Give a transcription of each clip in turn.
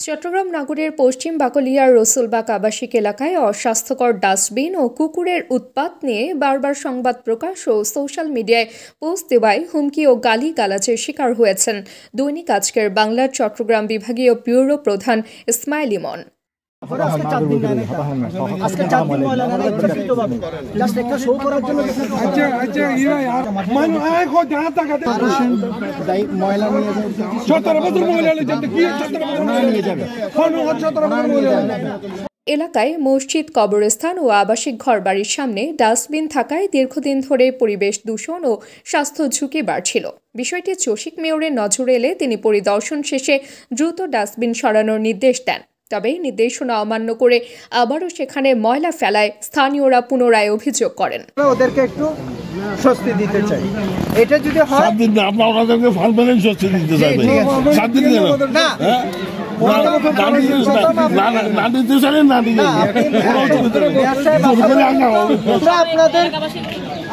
চট্টগ্রাম নগরের পশ্চিম বাকলিয়ার রসুলবাগ আবাসিক এলাকায় অস্বাস্থ্যকর ডাস্টবিন ও কুকুরের উৎপাত নিয়ে বারবার সংবাদ প্রকাশ ও সোশ্যাল মিডিয়ায় পোস্ট দেওয়ায় হুমকি ও গালিগালাজের শিকার হয়েছেন দৈনিক আজকের বাংলার চট্টগ্রাম বিভাগীয় ব্যুরো প্রধান ইসমাইল ইমন। এলাকায় মসজিদ, কবরস্থান ও আবাসিক ঘরবাড়ির সামনে ডাস্টবিন থাকায় দীর্ঘদিন ধরে পরিবেশ দূষণ ও স্বাস্থ্য ঝুঁকি বাড়ছিল। বিষয়টি চসিক মেয়রের নজরে এলে তিনি পরিদর্শন শেষে দ্রুত ডাস্টবিন সরানোর নির্দেশ দেন। তবে নির্দেশনা অমান্য করে আবারও সেখানে ময়লা ফেলায় স্থানীয়রা পুনরায় অভিযোগ করেন। ওদেরকে একটু স্বস্তি দিতে চাই। এটা যদি হয় 7 দিন আপনারা ওদেরকে ফার্মানেন্ট স্বস্তি দিতে চাইবেন। 7 দিন না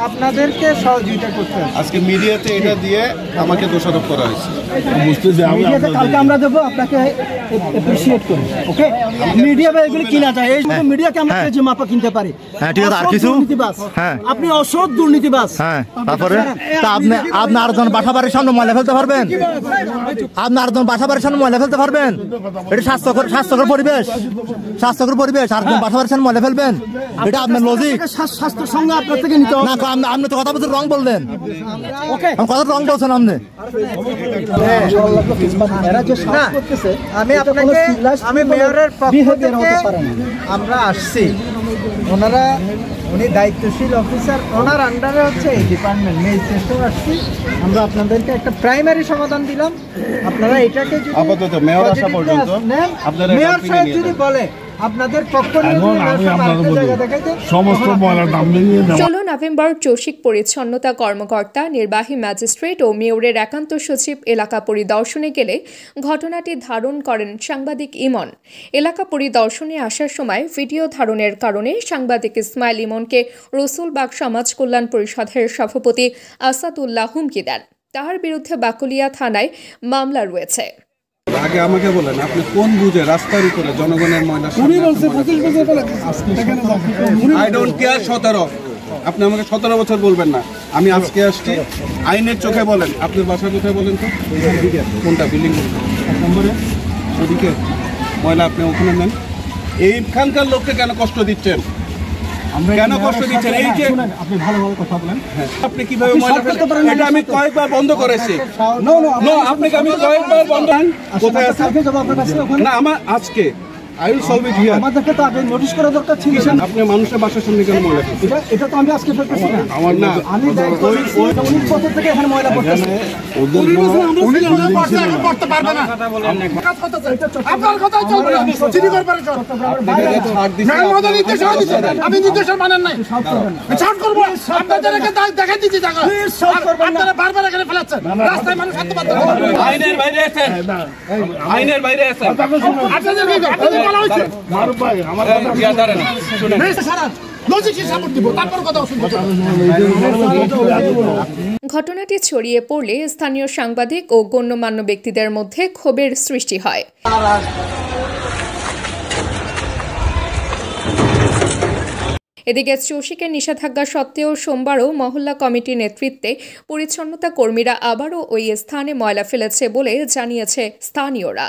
আপনাদেরকে সহযোগিতা করতে হবে। আজকে মিডিয়াতে এটা দিয়ে আমাকে দোষারোপ করা হয়েছে। বুঝতেছি কালকে আমরা দেবো, আপনাকে অ্যাপ্রিশিয়েট করি। ওকে, মিডিয়া বা এগুলি কিনা যায়, এই শুধু মিডিয়াকে আমরা কেজি মাপা কিনতে পারি। হ্যাঁ, ঠিক আছে। আর কিছু আপনি অসৎ দুর্নীতিবাজ। হ্যাঁ, তারপরে আপনি আরেকজন বাসা বাড়ির সামনে ময়লা ফেলতে পারবেন? আপনি আরেকজন বাসা বাড়ির সামনে ময়লা ফেলতে পারবেন? এটা স্বাস্থ্যকর পরিবেশ, আরেকজন বাসা বাড়ির সামনে ময়লা ফেলবেন? এটা আপনার লজিক? স্বাস্থ্যের সঙ্গে আপনার থেকে নিতে হবে না। আপনি তো কথা বলতে রং বললেন। কথা রং বলছেন আপনি। আমি মেয়রের পক্ষ থেকে আমরা আসছি, উনি দায়িত্বশীল অফিসার, ওনার আন্ডারে হচ্ছে এই ডিপার্টমেন্ট ম্যাজিস্ট্রেটও আসছি। আমরা আপনাদেরকে একটা প্রাইমারি সমাধান দিলাম। আপনারা এটাকে আপাতত মেয়র আসা পর্যন্ত মেয়র সাহেব যদি বলে আপনাদের পক্ষ নিয়ে 16 নভেম্বর চসিক পরিচ্ছন্নতা কর্মকর্তা, নির্বাহী ম্যাজিস্ট্রেট ও মেয়রের একান্ত সচিব এলাকা পরিদর্শনে গেলে ঘটনাটি ধারণ করেন সাংবাদিক ইমন। এলাকা পরিদর্শনে আসার সময় ভিডিও ধারণের কারণে সাংবাদিক ইসমাইল ইমনকে রসুলবাগ সমাজ কল্যাণ পরিষদের সভাপতি আসাদুল্লাহ হুমকি দেন। তার বিরুদ্ধে বাকলিয়া থানায় মামলা রয়েছে। আগে আমাকে বলেন, আপনি কোন বুঝে রাস্তার উপরে জনগণের ময়লা? I don't care 17। আপনি আমাকে 17 বছর বলবেন না। আমি আজকে আসছি, আইনের চোখে বলেন। আপনার বাসা কোথায় বলেন তো? কোনটা বিল্ডিং নম্বরে? ওদিকে ময়লা আপনি ওখানে নেন। এইখানকার লোককে কেন কষ্ট দিচ্ছেন? কেন কষ্ট দিচ্ছেন? এই যে আপনি ভালোভাবে কথা বলেন। আপনি কিভাবে ময়লা ফেলতে পারেন? এটা আমি কয়েকবার বন্ধ করেছি। আপনাকে আমি কয়েকবার বন্ধ। কোথায় আছে না আমার আজকে? I will solve it here. আমাদেরকে তো আগে নোটিশ করা দরকার ছিল। আপনি মানুষের বাসার সামনে কেন ময়লা ফেলছেন? এটা তো আমি আজকে ফেলতেছি না। আমার না, আমি 19 বছর থেকে এখানে ময়লা পড়তেছি। করতে পারবে না। আপনার কথাই চলবে না। চিনি কর্পোরেশন আমি নির্দেশ মানেন নাই। ছাড় করবো। আপনাদেরকে দেখাই দিচ্ছি জায়গা। আপনারা বারবার এখানে ফেলাচ্ছেন। রাস্তায় মানুষ হাঁটতে পারছে না। আইনের বাইরে আছেন। আইনের বাইরে আছেন। ঘটনাটি ছড়িয়ে পড়লে স্থানীয় সাংবাদিক ও গণ্যমান্য ব্যক্তিদের মধ্যে ক্ষোভের সৃষ্টি হয়। এদিকে চসিকের নিষেধাজ্ঞা সত্ত্বেও সোমবারও মহল্লা কমিটির নেতৃত্বে পরিচ্ছন্নতা কর্মীরা আবারও ওই স্থানে ময়লা ফেলেছে বলে জানিয়েছে স্থানীয়রা।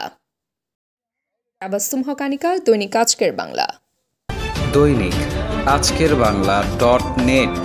দৈনিক আজকের বাংলা। দৈনিক আজকের বাংলা .net